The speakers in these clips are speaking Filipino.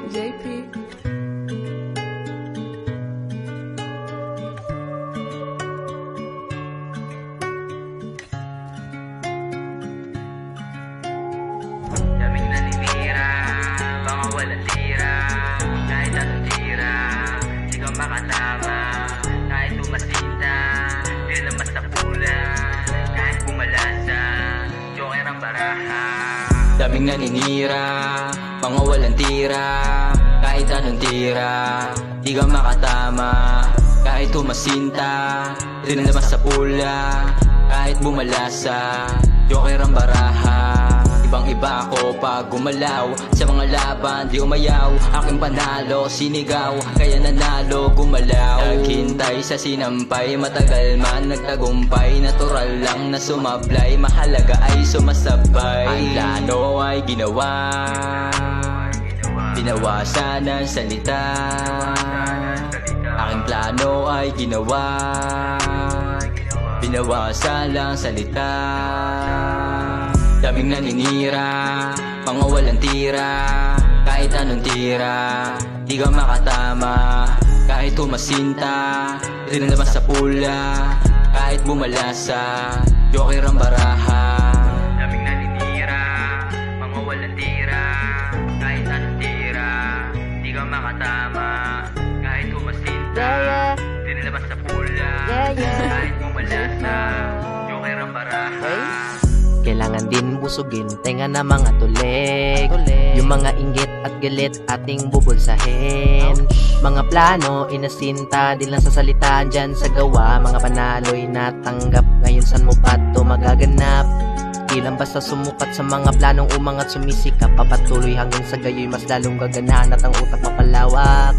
JP. Daming naninira, mga walang tira. Kahit anong tira, di ka makatama. Kahit tumasinda, di naman sa pula. Kahit pumalasa, joker ang baraha. Daming naninira, mga walang tira. Kahit anong tira, di ka makatama. Kahit tumasinta, di naman sa pula. Kahit bumalasa, joker ang baraha. Ibang-iba ako pag gumalaw. Sa mga laban di umayaw. Aking panalo, sinigaw. Kaya nanalo, gumalaw. Naghintay sa sinampay. Matagal man nagtagumpay. Natural lang na sumablay. Mahalaga ay sumasabay. Ang plano ay ginawa. Binawasan ang salita. Aking plano ay ginawa. Binawasan lang salita. Daming naninira, mga walang tira. Kahit anong tira, di ka makatama. Kahit tumasinta, rin naman sa pula. Kahit bumalasa, joker ang baraha. Daming naninira, mga walang tira. Kahit anong tira, di ka makatama. Kahit tumasinta, rin naman sa pula. Kahit bumalasa, joker ang baraha. Kailangan din busugin tenga na mga tulig. Yung mga inggit at galit ating bubulsahin. Mga plano inasinta, di lang sa salita, dyan sa gawa. Mga panalo'y natanggap, ngayon san mo pa to magaganap? Di lang basta sumukat sa mga planong umangat sumisikap. Papatuloy hanggang sa gayo'y mas lalong gaganahan at ang utak mapalawak.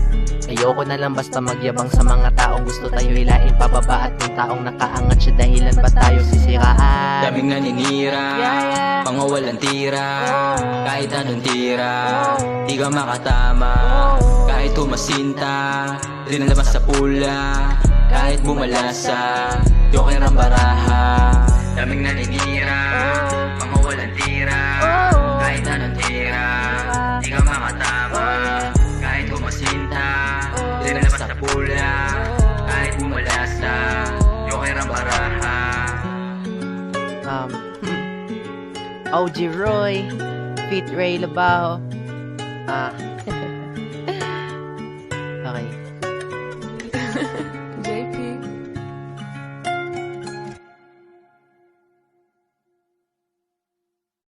Ayoko na lang basta magyabang sa mga taong gusto tayo hilain pababa. At yung taong nakaangat siya dahilan ba tayo sisiraan? Daming naninira, mga walang tira. Kahit anong tira, di ka makatama. Kahit tumasinta, rin naman sa pula. Kahit bumalasa, joker ang baraha. Daming naninira, mga walang tira. Kahit anong tira, di ka makatama. Kahit tumasinta, rin naman sa pula. Kahit bumalasa, joker ang baraha. OG Roy, Fit Ray Labaho.